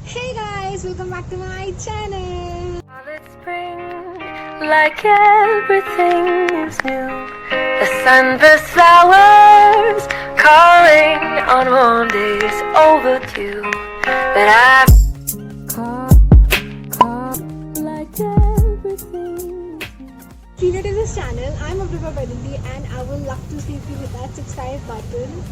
Hey guys, welcome back to my channel. Solid spring, like everything is new. The sunburst flowers calling on warm days overdue. But I've like everything. If you're new to this channel, I'm Abriba Badanti and I would love to see if you hit that subscribe button.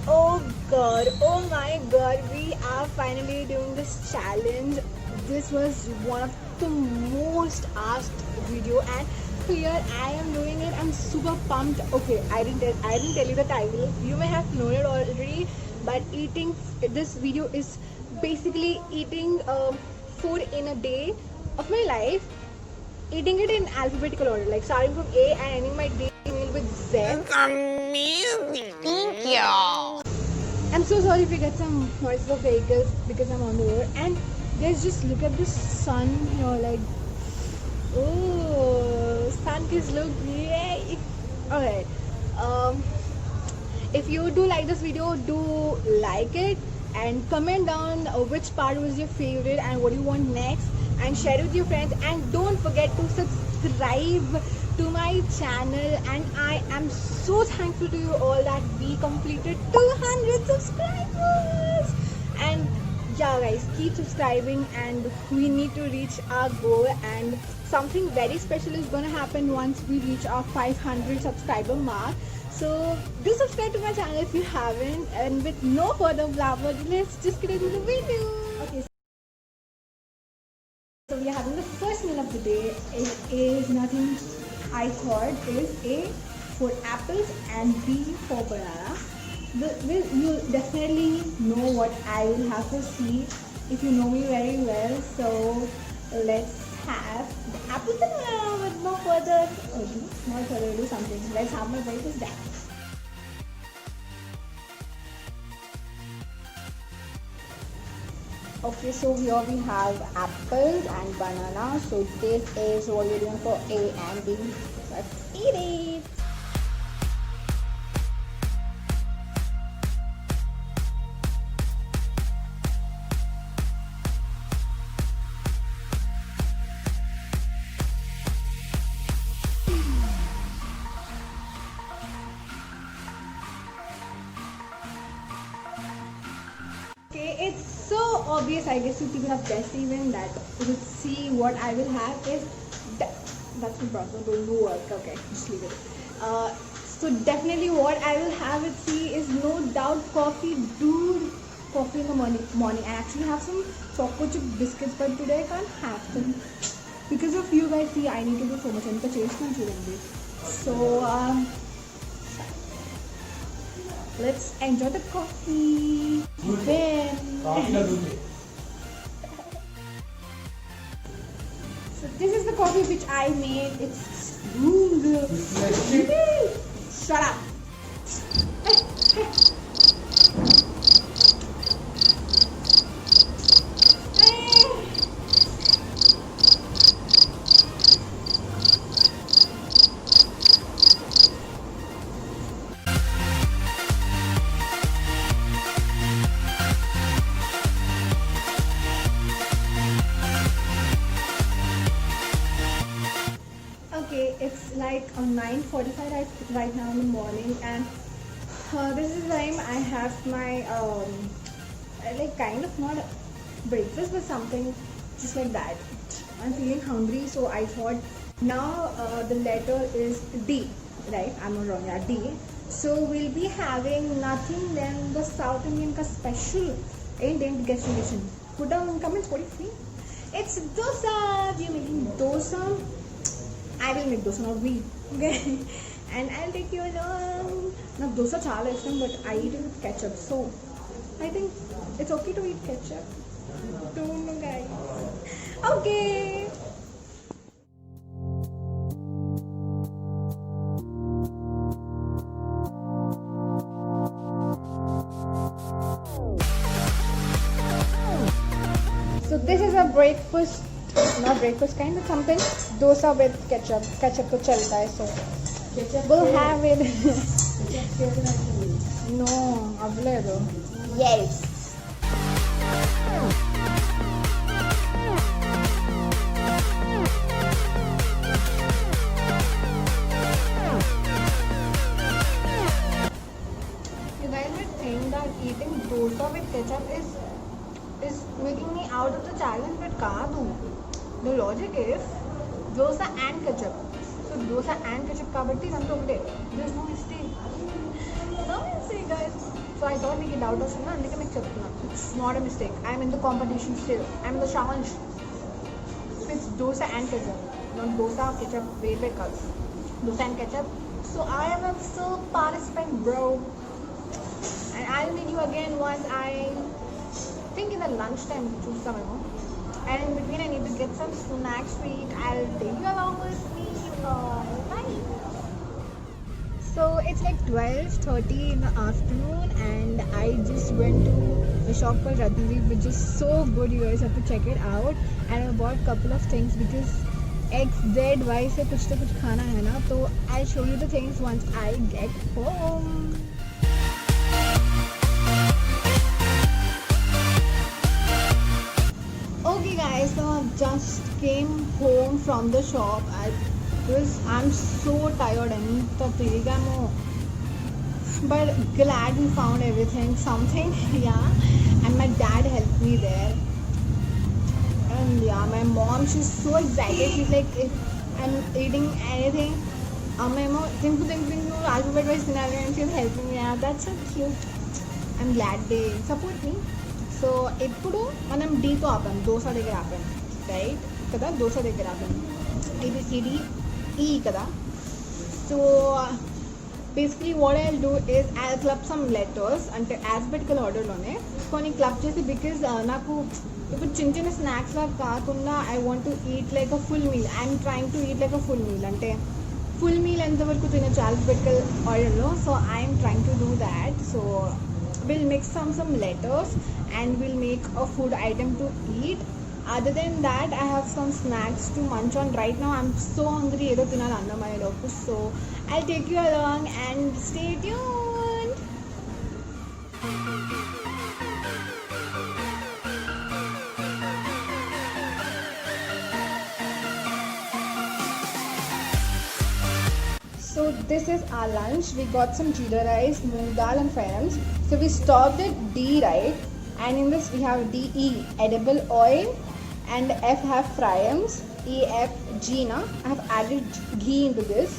Oh god, oh my god, we are finally doing this challenge. This was one of the most asked video and here I am doing it. I'm super pumped. Okay, I didn't tell you the title. You may have known it already, but this video is basically eating food in a day of my life, eating it in alphabetical order, like starting from A and ending my day meal with Z. It's amazing. Thank you. I'm so sorry if you get some noises of vehicles because I'm on the road. And guys, just look at the sun here, like, oh, sun kids look great. Alright, if you do like this video, do like it and comment down which part was your favorite and what you want next, and share it with your friends, and don't forget to subscribe to my channel. And I am so thankful to you all that we completed 200 subscribers. And yeah guys, keep subscribing and we need to reach our goal, and something very special is gonna happen once we reach our 500 subscriber mark. So do subscribe to my channel if you haven't, and with no further blabber, let's just get into the video. Okay, so we are having the first meal of the day. It is nothing I thought is A for apples and B for banana. You definitely know what I will have to see if you know me very well. So let's have the apples and banana with no further ado something. Let's have my breakfast then. Okay, so here we have apples and banana. So this is what we're doing for A and B. Let's eat it. Okay, it's so obvious, I guess you people have guessed even that you would see what I will have is that's my brother doing the work. Okay, just leave it. So definitely what I will have at C is no doubt coffee. Dude, coffee in the morning. I actually have some chocolate chip biscuits, but today I can't have them because of you guys. See, I need to do so much and so let's enjoy the coffee. Then so this is the coffee which I made. It's good. Shut up. Okay, it's like 9:45 right now in the morning, and this is the time I have my like kind of not breakfast but something just like that. I'm feeling hungry, so I thought now the letter is D, right? I'm not wrong, yeah, D. So we'll be having nothing than the South Indian ka special Indian guest relation. Put down in comments what you feel. It's dosa. We're making dosa. I will make dosa, not me. Okay, and I'll take you along. Now dosa chala ishtam, but I eat it with ketchup, so I think it's okay to eat ketchup. Don't know, guys. Okay. So this is a breakfast, not breakfast kind of something. Dosa with ketchup. Ketchup to chalta hai, so we'll have it. No, avledo. Yes. is making me out of the challenge, but kaadu. The logic is dosa and ketchup. So dosa and ketchup kabatti nanto okate. There's no mistake. No mistake, guys. So I thought make it doubt vastunda andike meeku cheptunna. It's not a mistake. I'm in the competition still. I'm in the challenge. It's dosa and ketchup. Not dosa, ketchup, wait cuz. Dosa and ketchup. So I am a still participant, bro. And I'll meet you again once I think in the lunchtime చూస్తామేమో. And in between I need to get some snacks to eat. I'll take you along with me. Bye. So it's like 12:30 in the afternoon and I just went to a shop called Ratnadeep, which is so good. You guys have to check it out. And I bought a couple of things because XZY से कुछ तो कुछ खाना है ना, तो I'll show you the things once I get home. Okay guys, so I just came home from the shop. I'm so tired and but glad we found everything, something. Yeah, and my dad helped me there. And yeah, my mom, she's so excited. She's like, if I'm eating anything, think alphabet wise scenario, and she's helping me. Yeah, that's so cute. I'm glad they support me. So ఇప్పుడు మనం డీతో ఆపాం, దోశ దగ్గర ఆపాం, right కదా, దోశ దగ్గర ఆపాం. ABCD E కదా. So basically what I'll do is I'll club some letters అంటే alphabetical orderలోనే కొన్ని club చేసి, because నాకు ఇప్పుడు చిన్న చిన్న స్నాక్స్ లాగా కాకుండా I want to eat like a full meal. I'm trying to eat like a full meal. అంటే ఫుల్ మీల్ ఎంతవరకు తినచ్చు alphabetical orderలో. So I'm trying to do that. So we'll mix some letters and we'll make a food item to eat. Other than that, I have some snacks to munch on. Right now I'm so hungry, edo tinala annamaya lopu. So I'll take you along and stay tuned. So this is our lunch. We got some jeera rice, moong dal and fryams. So we stopped at D, right? And in this we have DE, edible oil, and F have fryams, EF, Gina. I have added ghee into this.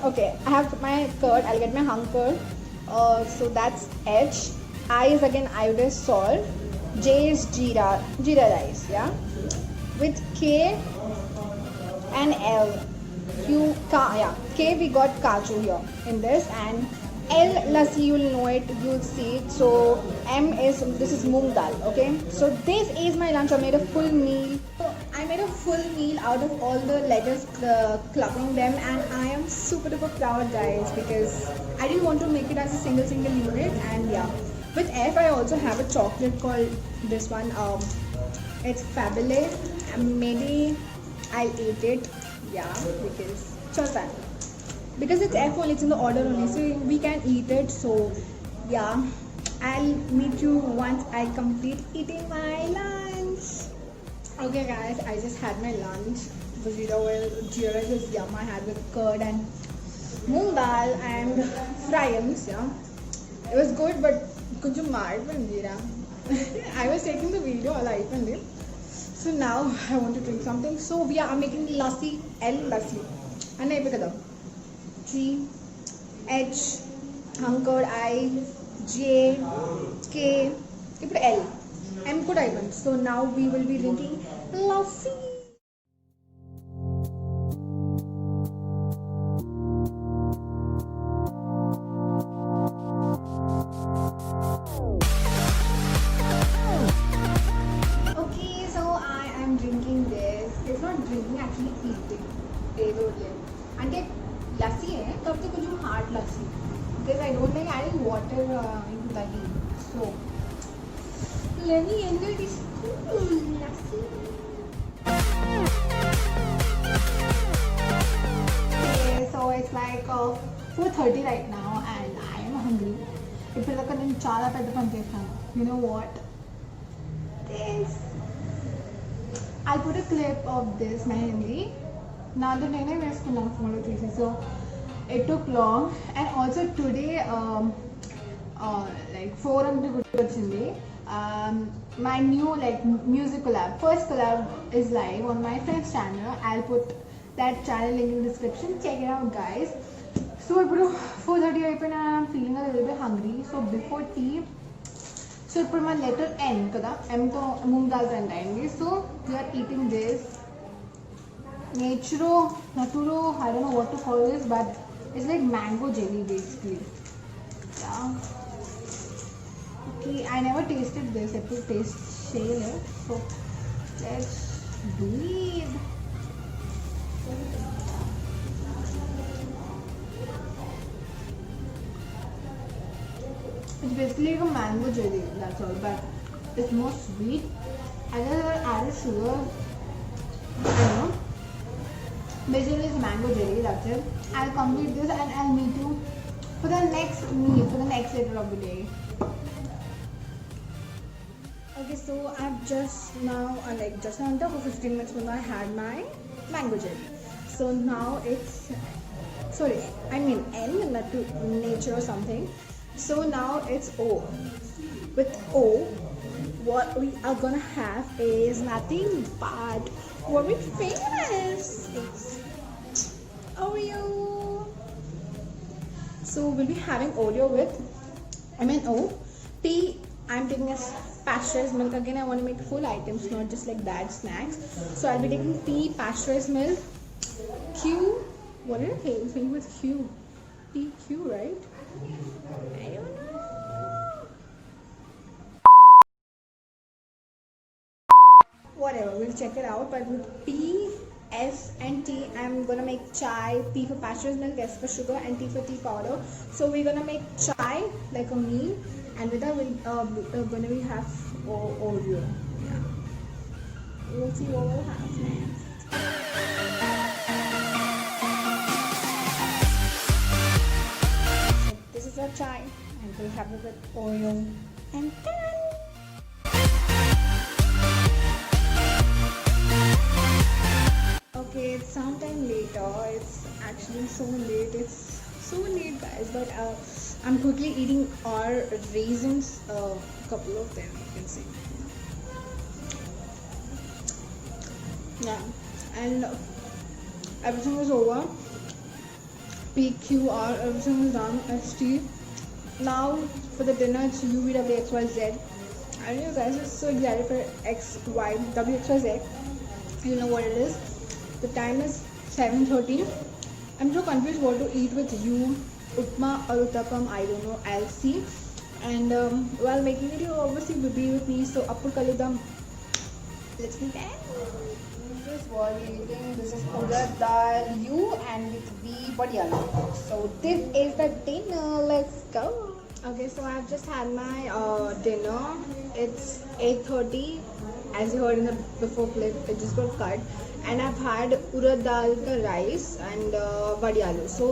Okay, I have my curd. I'll get my hung curd. So that's H. I is again iodized salt. J is jeera rice, yeah. With K and L. K we got kaju here in this, and L lassi, you'll know it, you'll see it. So M is, this is moong dal. Okay, so this is my lunch. I made a full meal. So I made a full meal out of all the letters, clubbing them, and I am super duper proud, guys, because I didn't want to make it as a single unit. And yeah, with F I also have a chocolate called this one. It's Fabulous. Maybe I'll eat it. Yeah, because it's F only, it's in the order only, so we can eat it. So yeah, I'll meet you once I complete eating my lunch. Okay guys, I just had my lunch. The jeera rice is yum. I had with curd and moong dal and fryams. Yeah, it was good, but koncham mad jeera. I was taking the video all ayipandi. So now I want to drink something. So we are making lassi, L lassi. And I kada G, H, hunkered I, J, K, ఇప్పుడు L, M కూడా అయిపోయింది. So now we will be drinking lassi. Drinking this. It's not drinking, actually eating. అంటే లస్సీ కాకపోతే కొంచెం hard lassi, because I don't like adding water into the ghee. So let me enjoy this cool lassi. Okay, so it's like 4:30 right now and I am hungry. ఇప్పుడు దాకా నేను చాలా పెద్ద పని చేస్తాను. You know what? This. I'll put a clip of this mehendi. నాతో నేనే వేసుకున్నాను ఫోన్లో తీసి. So it took long, and also today like 4 అంటే గుర్తొచ్చింది. My new like music collab. First collab is live on my friend's channel. I'll put that channel link in the description. Check it out, guys. So, bro, 4:30 and I'm feeling a little bit hungry. So before tea, so put my letter N, kada. M to moong dal and so we are eating this Naturo, Naturo. I don't know what to call this, but it's like mango jelly basically. Yeah. Okay, I never tasted this. I have to taste share it. So let's do it. It's basically like a mango jelly, that's all, but it's more sweet. I guess I added sugar. I don't know. Basically, it's mango jelly, that's it. I'll complete this and I'll meet you for the next meal, for the next later of the day. Okay, so I've just now, just now for 15 minutes when I had my mango jelly. So now it's, sorry, I mean N, not to nature or something. So now it's O. With O, what we are gonna have is nothing but what we famous. It's Oreo. So we'll be having Oreo with, O. P, I'm taking as pasteurized milk. Again, I want to make full items, not just like that snacks. So I'll be taking P, pasteurized milk. Q, what did I say with Q? PQ, right? I don't know. Whatever, we'll check it out. But with P, S and T, I'm gonna make chai. P for pasteurized milk, S for sugar, and T for tea powder. So we're gonna make chai like a meal, and with that we're gonna have Oreo. Yeah. We'll see what we'll have next. So this is our chai, and we'll have it with Oreo, and done. Okay, it's sometime later. It's actually so late. It's so late, guys. But I'm quickly eating our raisins. A couple of them, you can see. Yeah, and everything is over. PQR, everything is done. ST. Now for the dinner, it's UVWXYZ. I know you guys are so excited for WXYZ. You know what it is. The time is 7:30. I'm so confused what to eat with you. Upma or uttapam, I don't know. I'll see. And while making it, you obviously will be with me. So appu kaludam. Let's be there. This is what we're eating. This is urad dal U and with V badiyala. So this is the dinner. Let's go. Okay, so I've just had my dinner. It's 8:30. As you heard in the before clip, it just got cut. And I've had urad dal ka rice and vadiyalu. So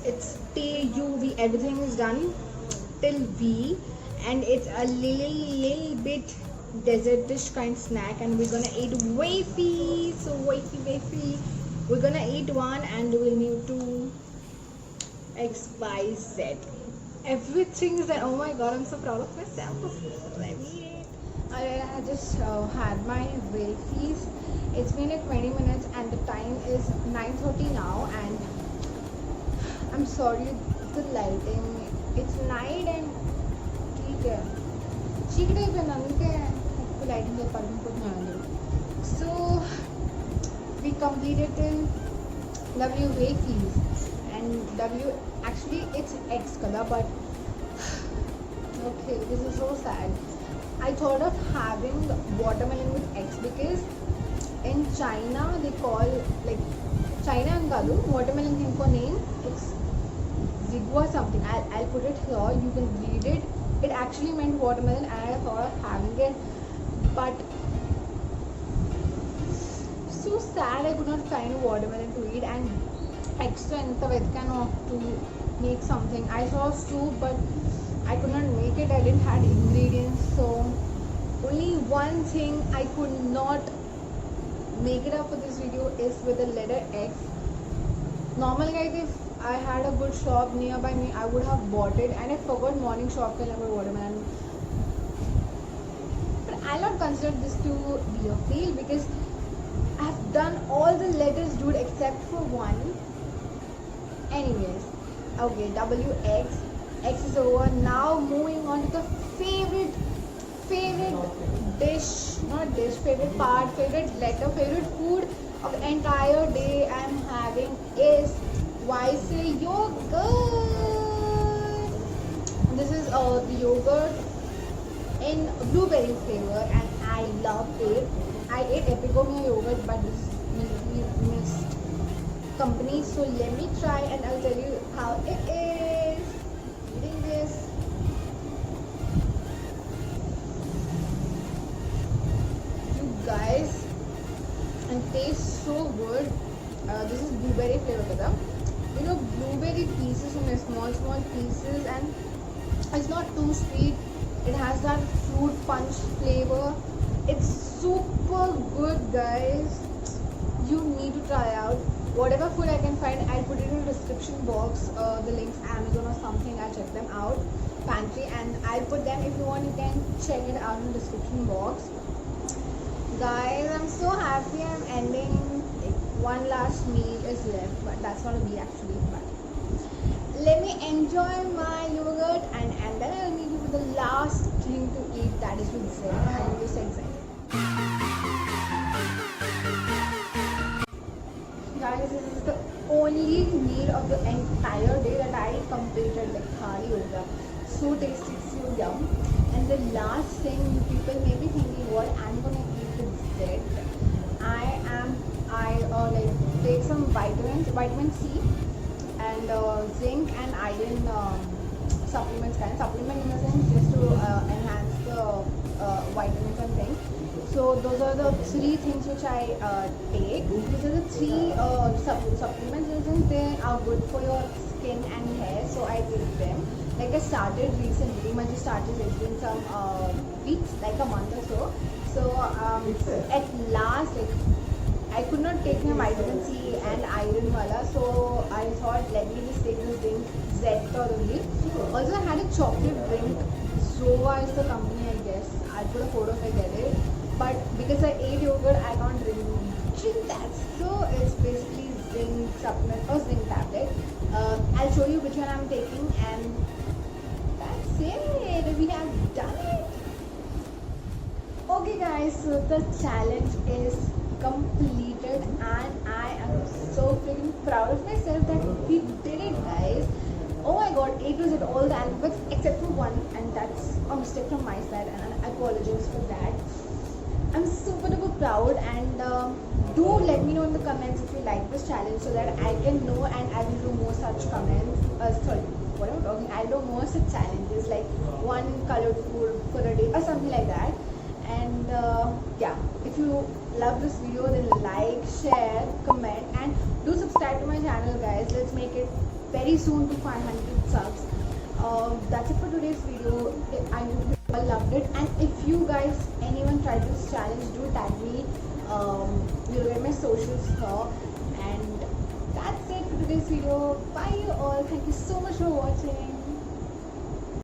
it's TUV, everything is done till V, and it's a little bit dessert dish kind snack, and we're gonna eat wafy. So wafy. We're gonna eat one and we'll move to XYZ. Everything is there. Oh my god, I'm so proud of myself. Let me eat it. I just had my wafis. It's been like 20 minutes and the time is 9:30 now, and I'm sorry the lighting. It's night and lighting so we completed the W wafis, and W actually it's X color, but okay, this is so sad. I thought of having watermelon with X because in China they call like China and Galu watermelon thing for name. It's Zigua something. I'll put it here. You can read it. It actually meant watermelon, and I thought of having it, but so sad I could not find a watermelon to eat, and extra to make something. I saw soup, but I could not make it. I didn't have ingredients, so only one thing I could not make it up for this video is with the letter X. Normally, guys, if I had a good shop nearby me, I would have bought it, and I forgot morning shop ke watermelon. consider this to be a fail because I've done all the letters, dude, except for one. Anyways, okay, WX. X is over. Now moving on to the favorite dish, not dish, favorite part, favorite letter, favorite food of the entire day I'm having is YC yogurt. This is the yogurt in blueberry flavor and I love it. I ate Epigomia yogurt but this is missed company, so let me try and I'll tell you how it is. Eating this. You guys, it tastes so good. This is blueberry flavor kada. You know, blueberry pieces in small pieces and it's not too sweet. It has that fruit punch flavor. It's super good, guys. You need to try out. Whatever food I can find, I'll put it in the description box. The links, Amazon or something, I'll check them out. Pantry, and I'll put them. If you want, you can check it out in the description box. Guys, I'm so happy I'm ending. Like, one last meal is left, but that's not a meal actually. But let me enjoy my yogurt and then I'll meet you with the last thing to eat, that is with Zen. I'm just excited. Guys, this is the only meal of the entire day that I completed, like thali yoga. So tasty, so yum. And the last thing, you people may be thinking what I'm gonna eat instead. I like take some vitamin C and zinc and iron supplements, supplement in the sense just to enhance the vitamins and things. So those are the three things which I take. These are the three supplements in the sense they are good for your skin and hair, so I take them. Like I started recently, I just started taking some weeks, like a month or so. So at last, like I could not take my vitamin C and iron wala, so I thought let me just take this drink Zeptor only. Also I had a chocolate drink, Zova is the company I guess. I'll put a photo if I get it. But because I ate yogurt, I can't drink that. So it's basically zinc supplement or zinc tablet. I'll show you which one I'm taking and that's it. We have done it. Okay guys, so the challenge is completed and I am so freaking proud of myself that we did it, guys. Oh my god, A to Z all the alphabets except for one, and that's a mistake from my side and I apologize for that. I'm super duper proud and do let me know in the comments if you like this challenge so that I can know and I will do more such comments. Sorry, what am I talking? I'll do more such challenges like one colored food for a day or something like that. And yeah, if you love this video then like, share, comment and do subscribe to my channel, guys. Let's make it very soon to 500 subs. That's it for today's video. I hope you all loved it, and if you guys anyone tried this challenge, do tag me. You'll get my socials here, and that's it for today's video. Bye you all. Thank you so much for watching.